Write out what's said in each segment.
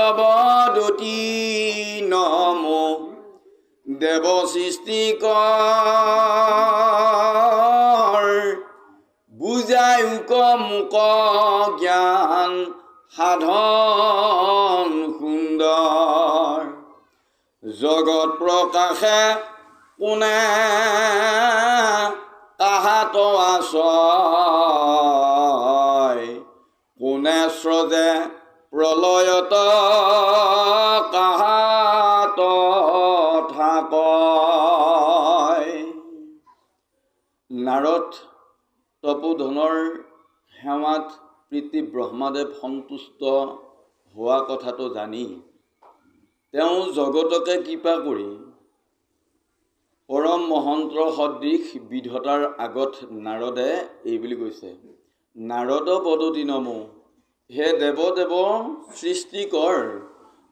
ভগৱতী নমো দেৱ সৃষ্টিকৰ বুজায়ুক মুক জ্ঞান সাধন সুন্দৰ জগত প্ৰকাশে কোনে কাহাত আছয় কোনে স্ৰজে প্ৰলয়ত কাহাত থাকয়। নাৰদ তপোধনৰ সেৱাত পিতৃ ব্ৰহ্মাদেৱ সন্তুষ্ট হোৱা কথাটো জানি তেওঁ জগতকে কৃপা কৰি পৰম মহন্ত্ৰ সদৃশ বিধতাৰ আগত নাৰদে এই বুলি কৈছে, নাৰদ পদতী নমো, হে দেৱ সৃষ্টিকৰ,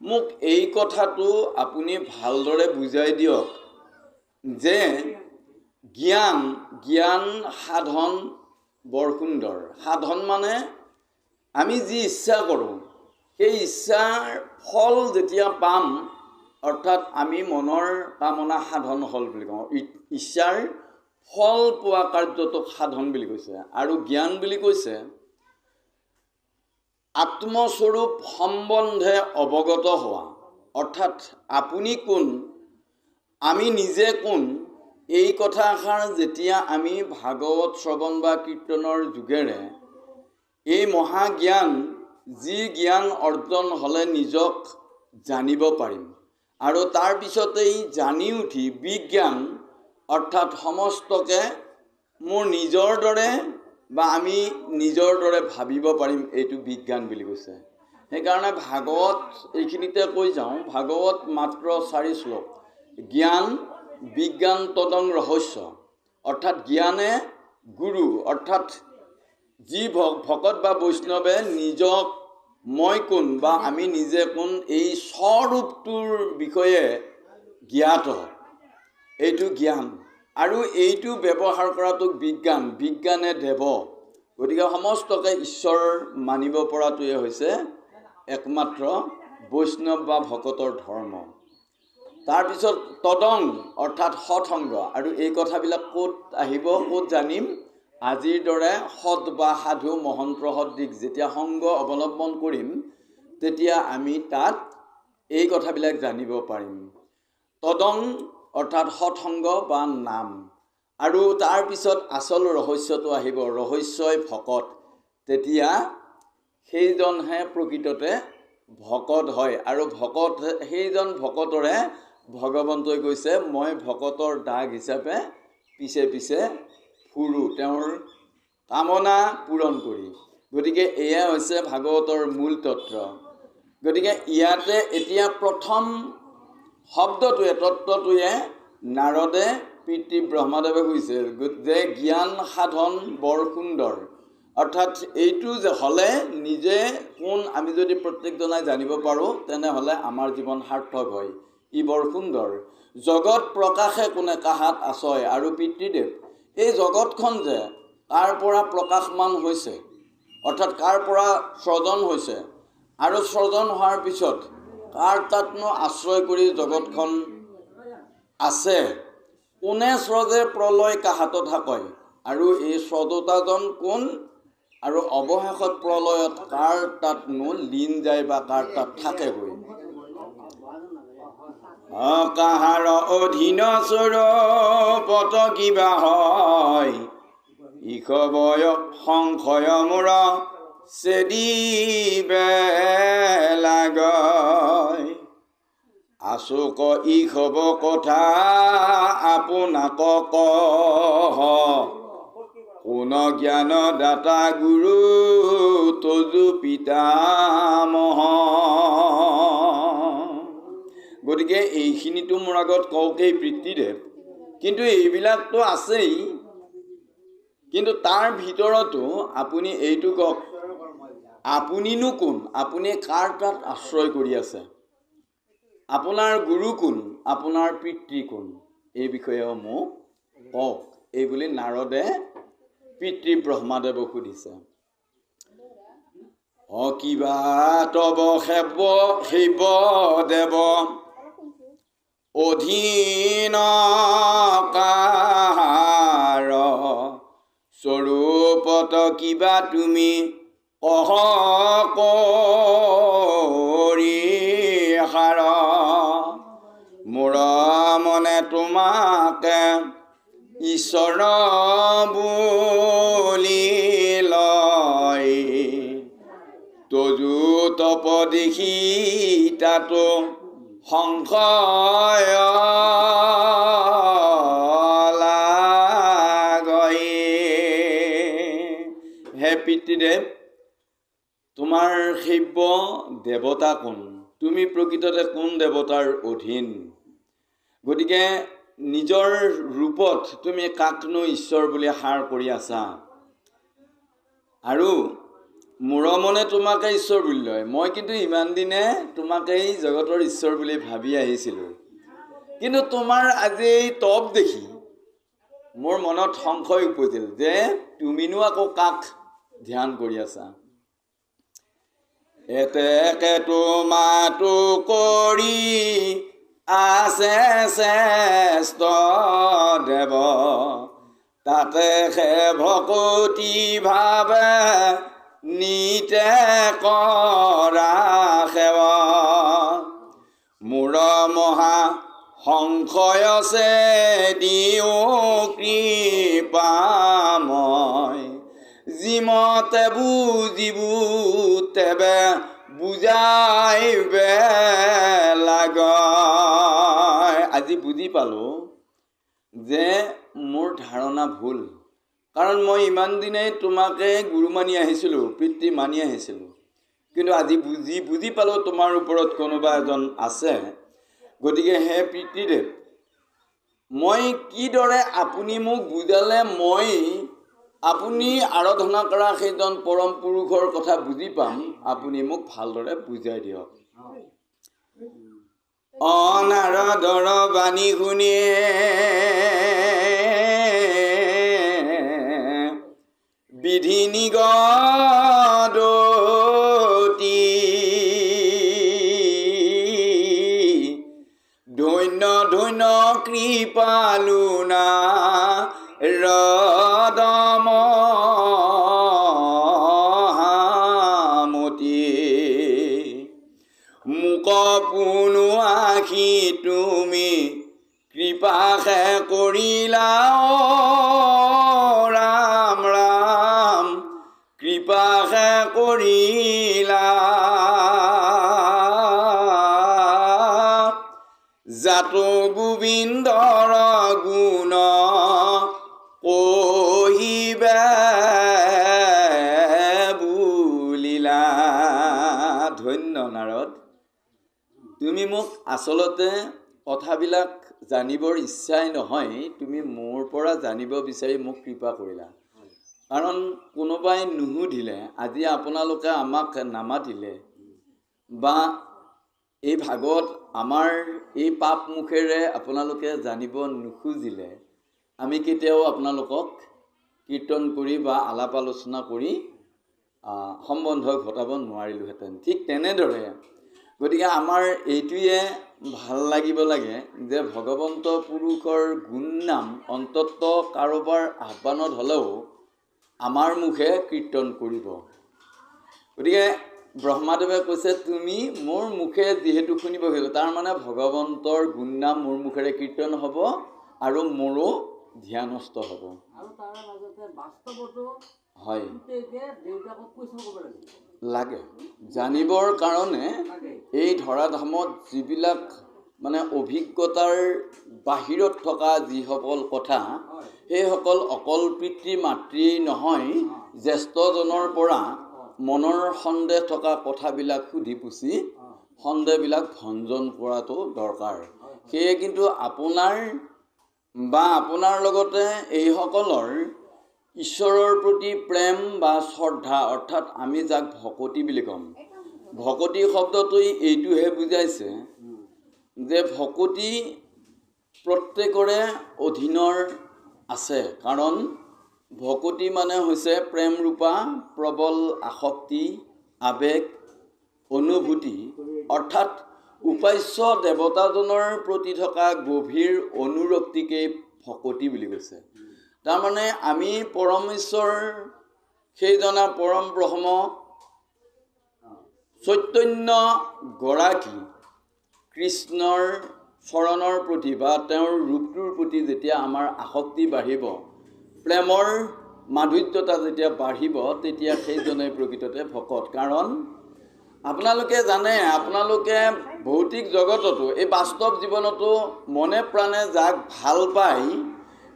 মোক এই কথাটো আপুনি ভালদৰে বুজাই দিয়ক যে জ্ঞান সাধন বৰ সুন্দৰ। সাধন মানে আমি যি ইচ্ছা কৰোঁ সেই ইচ্ছাৰ ফল যেতিয়া পাম, অৰ্থাৎ আমি মনৰ কামনা সাধন হ'ল বুলি কওঁ। ইচ্ছাৰ ফল পোৱা কাৰ্যটোক সাধন বুলি কৈছে। আৰু জ্ঞান বুলি কৈছে আত্মস্বৰূপ সম্বন্ধে অৱগত হোৱা, অৰ্থাৎ আপুনি কোন, আমি নিজে কোন, এই কথাষাৰ যেতিয়া আমি ভাগৱত শ্ৰৱণ বা কীৰ্তনৰ যোগেৰে এই মহাজ্ঞান, যি জ্ঞান অৰ্জন হ'লে নিজক জানিব পাৰিম, আৰু তাৰপিছতেই জানি উঠি বিজ্ঞান, অৰ্থাৎ সমস্তকে মোৰ নিজৰ দৰে বা আমি নিজৰ দৰে ভাবিব পাৰিম, এইটো বিজ্ঞান বুলি কৈছে। সেইকাৰণে ভাগৱত এইখিনিতে কৈ যাওঁ, ভাগৱত মাত্ৰ 4 শ্লোক, জ্ঞান বিজ্ঞান তদং ৰহস্য, অৰ্থাৎ জ্ঞানে গুৰু, অৰ্থাৎ যি ভকত বা বৈষ্ণৱে নিজক মই কোন বা আমি নিজে কোন এই স্বৰূপটোৰ বিষয়ে জ্ঞাত, এইটো জ্ঞান। আৰু এইটো ব্যৱহাৰ কৰাটোক বিজ্ঞান, বিজ্ঞানে দেৱ। গতিকে সমস্তকে ঈশ্বৰ মানিব পৰাটোৱে হৈছে একমাত্ৰ বৈষ্ণৱ বা ভকতৰ ধৰ্ম। তাৰপিছত তদং অৰ্থাৎ সৎসংগ, আৰু এই কথাবিলাক ক'ত আহিব, ক'ত জানিম, আজিৰ দৰে সৎ বা সাধু মহন্ত্ৰ সদৃশ যেতিয়া সংগ অৱলম্বন কৰিম, তেতিয়া আমি তাত এই কথাবিলাক জানিব পাৰিম। তদং অৰ্থাৎ সৎসংগ বা নাম। আৰু তাৰপিছত আচল ৰহস্যটো আহিব, ৰহস্যই ভকত, তেতিয়া সেইজনহে প্ৰকৃততে ভকত হয়। আৰু ভকত, সেইজন ভকতৰে ভগৱন্তই কৈছে মই ভকতৰ দাগ হিচাপে পিছে পিছে ফুৰোঁ, তেওঁৰ কামনা পূৰণ কৰি। গতিকে এয়া হৈছে ভাগৱতৰ মূল তত্ত্ব। গতিকে ইয়াতে এতিয়া প্ৰথম শব্দটোৱে, তত্ত্বটোৱে নাৰদে পিতৃ ব্ৰহ্মাদেৱে কৈছে যে জ্ঞান সাধন বৰ সুন্দৰ, অৰ্থাৎ এইটো যে হ'লে নিজে কোন আমি যদি প্ৰত্যেকজনাই জানিব পাৰোঁ, তেনেহ'লে আমাৰ জীৱন সাৰ্থক হয়, ই বৰ সুন্দৰ। জগত প্ৰকাশে কোনে কাহাত আছয়, আৰু পিতৃদেৱ এই জগতখন যে কাৰ পৰা প্ৰকাশমান হৈছে, অৰ্থাৎ কাৰ পৰা স্ৰজন হৈছে, আৰু স্ৰজন হোৱাৰ পিছত কাৰ তাতনো আশ্ৰয় কৰি জগতখন আছে, কোনে স্ৰজে প্ৰলয় কাহাত থাকয়, আৰু এই স্ৰজোতাজন কোন, আৰু অৱশেষত প্ৰলয়ত কাৰ তাতনো লীন যায় বা কাৰ তাত থাকেগৈ। কাহাৰ অধীন স্বৰূপত কিবা হয়, ইষ বয় সংশয় মোৰ চেদিবে লাগয়, আচুক ইষব কথা আপোনাক কহ, কোন জ্ঞান দাতা গুৰু তজু পিতামহ। গতিকে এইখিনিতো মোৰ আগত কওকেই পিতৃদেৱ, কিন্তু এইবিলাকতো আছেই, কিন্তু তাৰ ভিতৰতো আপুনি এইটো কওক, আপুনিনো কোন, আপুনি কাৰ তাত আশ্ৰয় কৰি আছে, আপোনাৰ গুৰু কোন, আপোনাৰ পিতৃ কোন, এই বিষয়েও মোক কওক, এই বুলি নাৰদে পিতৃ ব্ৰহ্মাদেৱক সুধিছে। অকিবা তব শিৱ দেৱ অধীন কাৰ স্বৰূপত কিবা তুমি কহ কৰি সাৰ মোৰ মনে তোমাকে ঈশ্বৰ বুলি লয় তজু তপ দেখি তাতো সংশয় লাগয়ে। হে পিতৃদেৱ, তোমাৰ শিৱ দেৱতা কোন? তুমি প্ৰকৃততে কোন দেৱতাৰ অধীন? গতিকে নিজৰ ৰূপত তুমি কাকনো ঈশ্বৰ বুলি সাৰ কৰি আছা আৰু মোৰ মনে তোমাকে ঈশ্বৰ বুলি লয়। মই কিন্তু ইমান দিনে তোমাকেই জগতৰ ঈশ্বৰ বুলি ভাবি আহিছিলোঁ, কিন্তু তোমাৰ আজি এই তপ দেখি মোৰ মনত সংশয় উপজিল যে তুমিনো আকৌ কাক ধ্যান কৰি আছা। এতেকে তোমাতো কৰি আছে শ্ৰেষ্ঠ দেৱ তাতে সে ভকতি ভাৱে নিতে কৰা সেৱা মোৰ মহা সংশয় আছে দিও কৃপাময় যিমতে বুজিবু তেবে বুজাইবে লাগয়। আজি বুজি পালোঁ যে মোৰ ধাৰণা ভুল, কাৰণ মই ইমান দিনে তোমাকে গুৰু মানি আহিছিলোঁ, পিতৃ মানি আহিছিলোঁ, কিন্তু আজি বুজি পালোঁ তোমাৰ ওপৰত কোনোবা এজন আছে। গতিকে হে পিতৃদেৱ, মই কিদৰে আপুনি মোক বুজালে মই আপুনি আৰাধনা কৰা সেইজন পৰম পুৰুষৰ কথা বুজি পাম, আপুনি মোক ভালদৰে বুজাই দিয়ক। অনাৰদৰ বাণী শুনিয়ে বিধি নিগদতি ধন্য ধন্য কৃপালুনা ৰদমহামতি মোক পুনু আখি তুমি কৃপাহে কৰিলা ৰাম ৰাম কৃপাহে কৰিলা জাতো গোবিন্দৰ গুণ কহিবে বুলিলা। ধন্য নাৰদ, তুমি মোক আচলতে কথাবিলাক জানিবৰ ইচ্ছাই নহয়, তুমি মোৰ পৰা জানিব বিচাৰি মোক কৃপা কৰিলা। কাৰণ কোনোবাই নুসুধিলে, আজি আপোনালোকে আমাক নামাতিলে বা এই ভাগৱত আমাৰ এই পাপ মুখেৰে আপোনালোকে জানিব নুখুজিলে, আমি কেতিয়াও আপোনালোকক কীৰ্তন কৰি বা আলাপ আলোচনা কৰি সম্বন্ধ ঘটাব নোৱাৰিলোহেঁতেন। ঠিক তেনেদৰে গতিকে আমাৰ এইটোৱে ভাল লাগিব লাগে যে ভগৱন্ত পুৰুষৰ গুণ নাম অন্তত কাৰোবাৰ আহ্বানত হ'লেও আমাৰ মুখে কীৰ্তন কৰিব। গতিকে ব্ৰহ্মাদেৱে কৈছে তুমি মোৰ মুখে যিহেতু শুনিব আহিল, তাৰমানে ভগৱন্তৰ গুণ নাম মোৰ মুখেৰে কীৰ্তন হ'ব আৰু মোৰো ধ্যানস্থ হ'ব। হয়, লাগে জানিবৰ কাৰণে এই ধৰাধামত যিবিলাক মানে অভিজ্ঞতাৰ বাহিৰত থকা যিসকল কথা, সেইসকল অকল পিতৃ মাতৃয়েই নহয়, জ্যেষ্ঠজনৰ পৰা মনৰ সন্দেহ থকা কথাবিলাক সুধি পুচি সন্দেহবিলাক ভঞ্জন কৰাটো দৰকাৰ। সেয়ে কিন্তু আপোনাৰ বা আপোনাৰ লগতে এইসকলৰ ঈশ্বৰৰ প্ৰতি প্ৰেম বা শ্ৰদ্ধা, অৰ্থাৎ আমি যাক ভকতি বুলি ক'ম, ভকতি শব্দটোৱে এইটোহে বুজাইছে যে ভকতি প্ৰত্যেকৰে অধীনৰ আছে। কাৰণ ভকতি মানে হৈছে প্ৰেম ৰূপা প্ৰবল আসক্তি, আবেগ অনুভূতি অৰ্থাৎ উপাস্য দেৱতাজনৰ প্ৰতি থকা গভীৰ অনুৰক্তিকেই ভকতি বুলি কৈছে। তাৰমানে আমি পৰমেশ্বৰ সেইজনা পৰম ব্ৰহ্ম চৈতন্য গৰাকী কৃষ্ণৰ চৰণৰ প্ৰতি বা তেওঁৰ ৰূপটোৰ প্ৰতি যেতিয়া আমাৰ আসক্তি বাঢ়িব, প্ৰেমৰ মাধুৰ্যতা যেতিয়া বাঢ়িব, তেতিয়া সেইজনে প্ৰকৃততে ভকত। কাৰণ আপোনালোকে জানে, আপোনালোকে ভৌতিক জগততো এই বাস্তৱ জীৱনতো মনে প্ৰাণে যাক ভাল পায়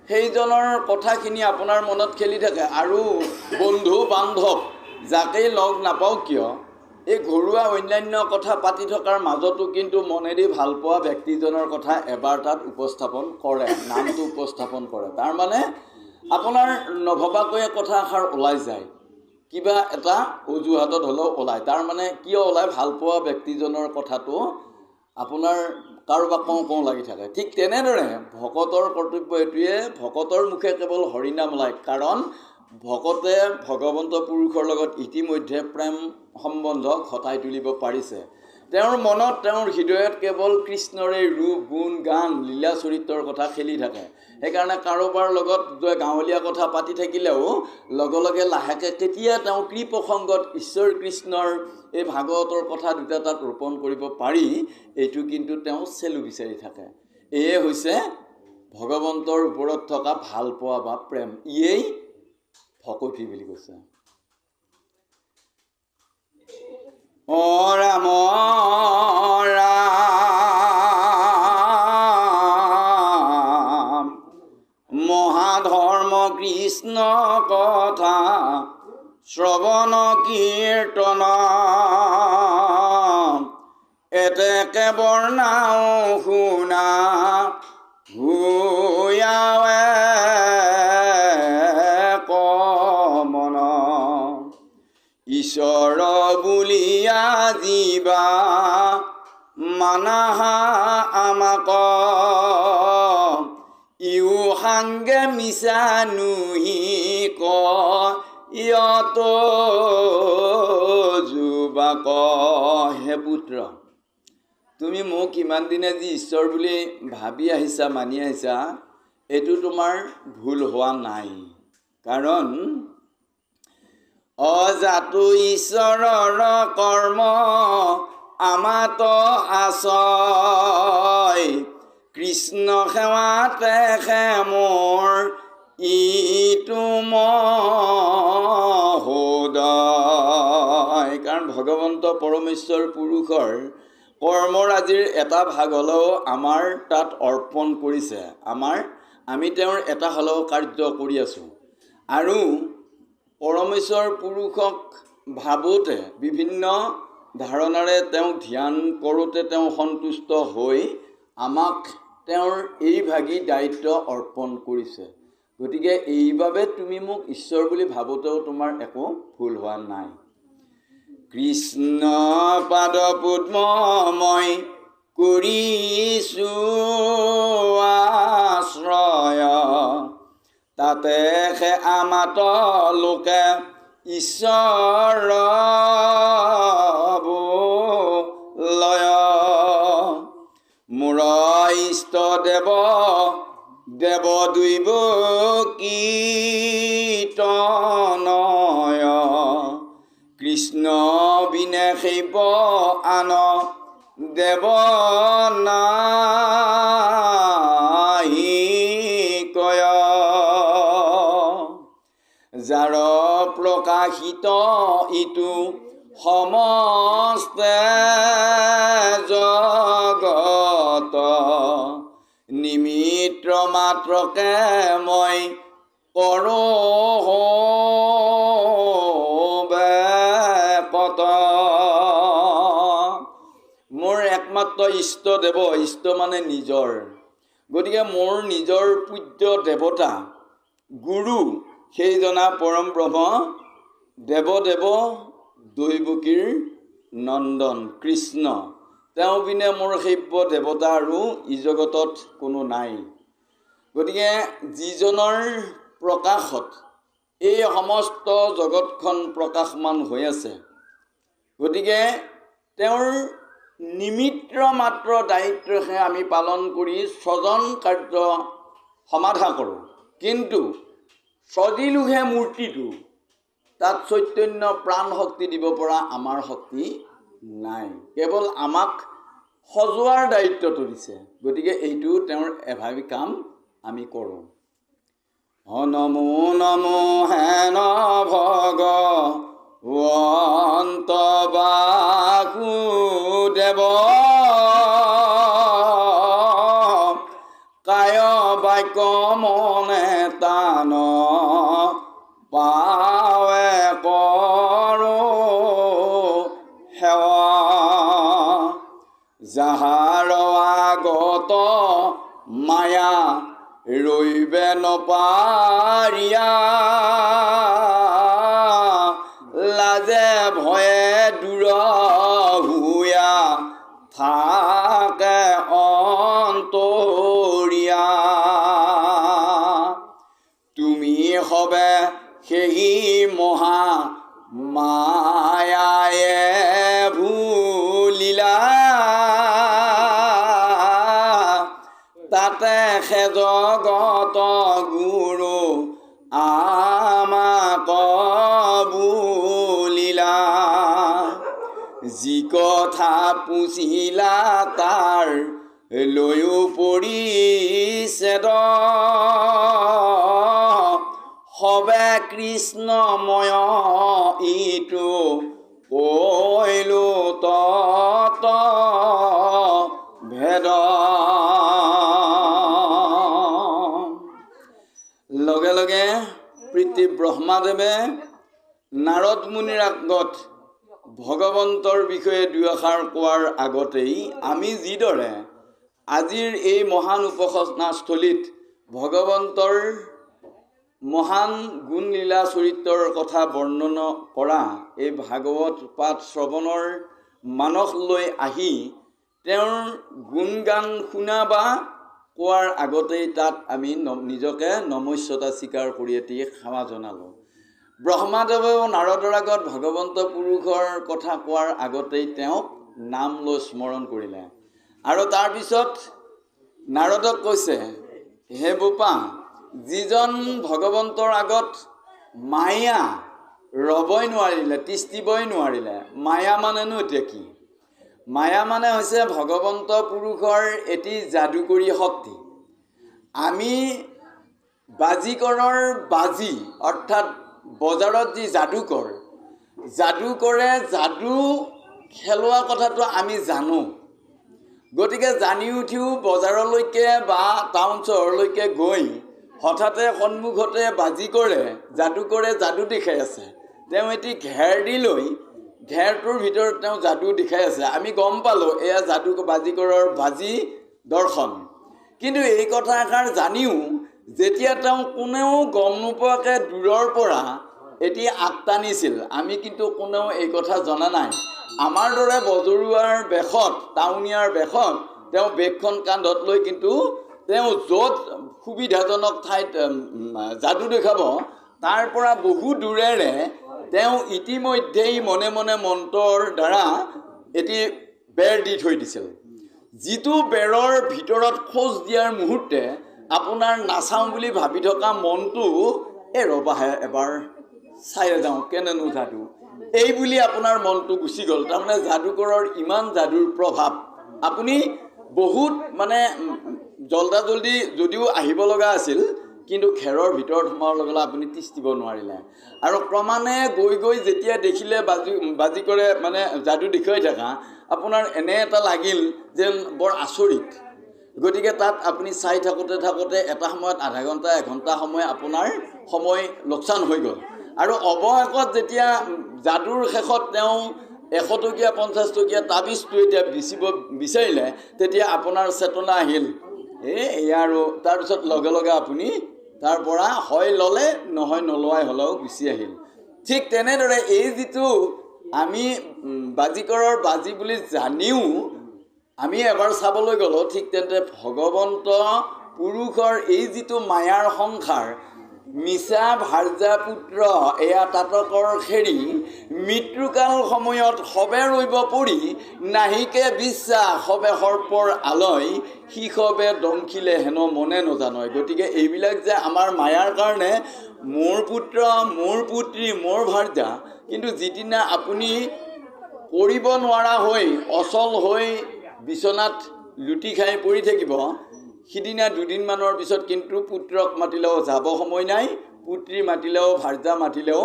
সেইজনৰ কথাখিনি আপোনাৰ মনত খেলি থাকে। আৰু বন্ধু বান্ধৱ যাকেই লগ নাপাওক কিয়, এই ঘৰুৱা অন্যান্য কথা পাতি থকাৰ মাজতো কিন্তু মনেদি ভাল পোৱা ব্যক্তিজনৰ কথা এবাৰ তাত উপস্থাপন কৰে, নামটো উপস্থাপন কৰে। তাৰমানে আপোনাৰ নভবাকৈ কথা এষাৰ ওলাই যায়, কিবা এটা অজুহাতত হ'লেও ওলায়। তাৰমানে কিয় ওলায়, ভাল পোৱা ব্যক্তিজনৰ কথাটো আপোনাৰ কাৰোবাক কওঁ কওঁ লাগি থাকে। ঠিক তেনেদৰে ভকতৰ কৰ্তব্য এইটোৱে, ভকতৰ মুখে কেৱল হৰিনাম ওলায়। কাৰণ ভকতে ভগৱন্ত পুৰুষৰ লগত ইতিমধ্যে প্ৰেম সম্বন্ধ ঘটাই তুলিব পাৰিছে। তেওঁৰ মনত, তেওঁৰ হৃদয়ত কেৱল কৃষ্ণৰে ৰূপ গুণ গান লীলা চৰিত্ৰৰ কথা খেলি থাকে। সেইকাৰণে কাৰোবাৰ লগত গাঁৱলীয়া কথা পাতি থাকিলেও লগে লগে লাহেকৈ কেতিয়া তেওঁ কৃপসংগত ঈশ্বৰ কৃষ্ণৰ এই ভাগৱতৰ কথা দুটা তাত ৰোপণ কৰিব পাৰি, এইটো কিন্তু তেওঁ চেলু বিচাৰি থাকে। এয়ে হৈছে ভগৱন্তৰ ওপৰত থকা ভাল পোৱা বা প্ৰেম, ইয়েই ভকতি বুলি কৈছে। অ ৰাম ৰাম মহাধৰ্ম কৃষ্ণ কথা শ্ৰৱণ কীৰ্তন এতেকে বৰ্ণাও শুনা ভূয়াৱে কমন ঈশ্বৰ বুলিয়া জীৱা মানাহা আমাক ইউ সাংগে মিছা নুহি ক ইয়ত যুৱাক। হে পুত্ৰ, তুমি মোক ইমান দিনে যি ঈশ্বৰ বুলি ভাবি আহিছা, মানি আহিছা, এইটো তোমাৰ ভুল হোৱা নাই। কাৰণ অজাতো ঈশ্বৰৰ কৰ্ম আমাত আছয় কৃষ্ণ সেৱাতে মোৰ ইটো মহোদয়। কাৰণ ভগৱন্ত পৰমেশ্বৰ পুৰুষৰ কৰ্মৰাজিৰ এটা ভাগ হ'লেও আমাৰ তাত অৰ্পণ কৰিছে। আমি তেওঁৰ এটা হ'লেও কাৰ্য কৰি আছোঁ। আৰু পৰমেশ্বৰ পুৰুষক ভাবোঁতে, বিভিন্ন ধাৰণাৰে তেওঁক ধ্যান কৰোঁতে তেওঁ সন্তুষ্ট হৈ আমাক তেওঁৰ এই ভাগী দায়িত্ব অৰ্পণ কৰিছে। গতিকে এইবাবে তুমি মোক ঈশ্বৰ বুলি ভাবোঁতেও তোমাৰ একো ভুল হোৱা নাই। কৃষ্ণ পাদ পদ্ম মই কৰিছোঁ আশ্ৰয় তাতে সে আমাত লোকে ঈশ্বৰ লয় মোৰ ইষ্ট দেৱ দেৱ দৈৱ কীৰ্তনয় কৃষ্ণ বিনে সেইব আন দেৱ নাহি কয় যাৰ প্ৰকাশিত ইটো সমস্তে জগত নিমিত্ৰ মাত্ৰকে মই কৰোঁ বেপত। মোৰ একমাত্ৰ ইষ্ট দেৱ, ইষ্ট মানে নিজৰ। গতিকে মোৰ নিজৰ পূজ্য দেৱতা গুৰু সেইজনা পৰম ব্ৰহ্ম দেৱদেৱ দৈৱকীৰ নন্দন কৃষ্ণ, তেওঁ বিনে মোৰ সেব্য দেৱতা আৰু ই জগতত কোনো নাই। গতিকে যিজনৰ প্ৰকাশত এই সমস্ত জগতখন প্ৰকাশমান হৈ আছে, গতিকে তেওঁৰ নিমিত্ৰ মাত্ৰ দায়িত্বহে আমি পালন কৰি স্বজন কাৰ্য সমাধা কৰোঁ। কিন্তু সজিলোহে মূৰ্তিটো, তাত চৈতন্য প্ৰাণ শক্তি দিব পৰা আমাৰ শক্তি নাই, কেৱল আমাক সজোৱাৰ দায়িত্বটো দিছে। গতিকে এইটো তেওঁৰ এভাবি কাম আমি কৰোঁ। নমো নমো হেন ভগৱন্ত বাসুদেৱ, কায় বাক্য মনে তান পাৱে কৰো সেৱা, যাহাৰ আগত মায়া ৰৈবে নপাৰিয়া, লাজে ভয়ে দূৰ হুয়া থাকে অন্তৰীয়া, তুমি হবে সেই মহা মায়ায়ে ভুলিলা, তাতে সে জগত গুৰু আমাক বুলিলা, যি কথা পুছিলা তাৰ লৈও পৰিছেদ, হবে কৃষ্ণময় ইটো কৈলো তত ভেদ। লগে লগে পিতৃ ব্ৰহ্মাদেৱে নাৰদ মুনিৰ আগত ভগৱন্তৰ বিষয়ে দুই এষাৰ কোৱাৰ আগতেই আমি যিদৰে আজিৰ এই মহান উপাসনাস্থলীত ভগৱন্তৰ মহান গুণ লীলা চৰিত্ৰৰ কথা বৰ্ণনা কৰা এই ভাগৱত পাঠ শ্ৰৱণৰ মানস লৈ আহি তেওঁৰ গুণগান শুনা বা কোৱাৰ আগতেই তাত আমি নিজকে নমস্যতা স্বীকাৰ কৰি এটি সেৱা জনালোঁ। ব্ৰহ্মাদেৱেও নাৰদৰ আগত ভগৱন্ত পুৰুষৰ কথা কোৱাৰ আগতেই তেওঁক নাম লৈ স্মৰণ কৰিলে আৰু তাৰপিছত নাৰদক কৈছে, হে বোপা, যিজন ভগৱন্তৰ আগত মায়া ৰবই নোৱাৰিলে, তিষ্ঠিবই নোৱাৰিলে, মায়া মানেনো এতিয়া কি? মায়া মানে হৈছে ভগৱন্ত পুৰুষৰ এটি যাদুকৰী শক্তি। আমি বাজিকৰৰ বাজি অৰ্থাৎ বজাৰত যি যাদুকৰে যাদু খেলোৱা কথাটো আমি জানো। গতিকে জানি উঠিও বজাৰলৈকে বা টাউন চহৰলৈকে গৈ হঠাতে সন্মুখতে বাজিকৰে যাদু দেখাই আছে, তেওঁ এটি ঘেৰ দি লৈ ঘেৰটোৰ ভিতৰত তেওঁ যাদু দেখাই আছে। আমি গম পালোঁ এয়া বাজিকৰৰ বাজি দৰ্শন। কিন্তু এই কথা এষাৰ জানিও যেতিয়া তেওঁ কোনেও গম নোপোৱাকৈ দূৰৰ পৰা এটি আঁকটানিছিল, আমি কিন্তু কোনেও এই কথা জনা নাই। আমাৰ দৰে বজৰুৱাৰ বেশত, টাউনীয়াৰ বেশত তেওঁ বেগখন কান্ধত লৈ কিন্তু তেওঁ য'ত সুবিধাজনক ঠাইত যাদু দেখাব তাৰ পৰা বহু দূৰেৰে তেওঁ ইতিমধ্যেই মনে মনে মন্ত্ৰৰ দ্বাৰা এটি বেৰ দি থৈ দিছিল। যিটো বেৰৰ ভিতৰত খোজ দিয়াৰ মুহূৰ্তে আপোনাৰ নাচাওঁ বুলি ভাবি থকা মনটো ৰবাহে এবাৰ চাই যাওঁ কেনেনো যাদু, এই বুলি আপোনাৰ মনটো গুচি গ'ল। তাৰমানে যাদুকৰৰ ইমান যাদুৰ প্ৰভাৱ। আপুনি বহুত মানে জল্দা জল্দি যদিও আহিব লগা আছিল, কিন্তু খেৰৰ ভিতৰত সোমোৱাৰ লগে লগে আপুনি তিষ্ঠিব নোৱাৰিলে। আৰু ক্ৰমানে গৈ গৈ যেতিয়া দেখিলে বাজিকৰে মানে যাদু দেখুৱাই থকা, আপোনাৰ এনে এটা লাগিল যেন বৰ আচৰিত। গতিকে তাত আপুনি চাই থাকোঁতে এটা সময়ত আধা ঘণ্টা এঘণ্টা সময় আপোনাৰ সময় লোকচান হৈ গ'ল। আৰু অৱশেষত যেতিয়া যাদুৰ শেষত তেওঁ 100 টকীয়া 50 টকীয়া তাবিজটো এতিয়া বিচিব বিচাৰিলে, তেতিয়া আপোনাৰ চেতনা আহিল, এয়া আৰু তাৰপিছত লগে লগে আপুনি তাৰ পৰা হয় ল'লে, নহয় নলোৱাই হ'লেও গুচি আহিল। ঠিক তেনেদৰে এই যিটো আমি বাজিকৰৰ বাজি বুলি জানিও আমি এবাৰ চাবলৈ গ'লোঁ, ঠিক তেনেদৰে ভগৱন্ত পুৰুষৰ এই যিটো মায়াৰ সংসাৰ, মিছা ভাৰ্যা পুত্ৰ এয়া তাতকৰ খেৰি মৃত্যুকাল সময়ত সবে ৰৈব পৰি নাহিকে বিশ্বাস সবে সৰ্পৰ আলয় শিশবে দংখিলে হেনো মনে নজানয়। গতিকে এইবিলাক যে আমাৰ মায়াৰ কাৰণে মোৰ পুত্ৰ মোৰ পুত্ৰী মোৰ ভাৰ্যা, কিন্তু যিদিনা আপুনি কৰিব নোৱাৰা হৈ অচল হৈ বিচনাত লুটি খাই পৰি থাকিব, সিদিনা দুদিনমানৰ পিছত কিন্তু পুত্ৰক মাতিলেও যাব সময় নাই, পুত্ৰী মাতিলেও ভাৰ্যা মাতিলেও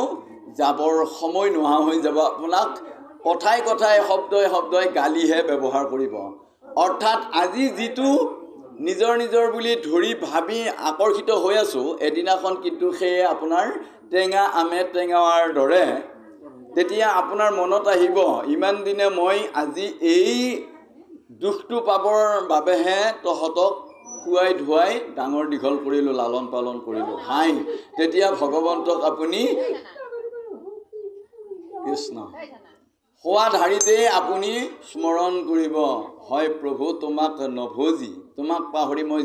যাবৰ সময় নোহোৱা হৈ যাব। আপোনাক কথাই কথাই শব্দই শব্দই গালিহে ব্যৱহাৰ কৰিব। অৰ্থাৎ আজি যিটো নিজৰ নিজৰ বুলি ধৰি ভাবি আকৰ্ষিত হৈ আছোঁ, এদিনাখন কিন্তু সেয়ে আপোনাৰ টেঙা আমে টেঙাৰ দৰে তেতিয়া আপোনাৰ মনত আহিব, ইমান দিনে মই আজি এই দুখটো পাবৰ বাবেহে তহঁতক খুৱাই ধুৱাই ডাঙৰ দীঘল কৰিলোঁ, লালন পালন কৰিলোঁ। হাই, তেতিয়া ভগৱন্তক আপুনি কৃষ্ণ হোৱা ধাৰিতেই আপুনি স্মৰণ কৰিব, হয় প্ৰভু তোমাক নভজি, তোমাক পাহৰি মই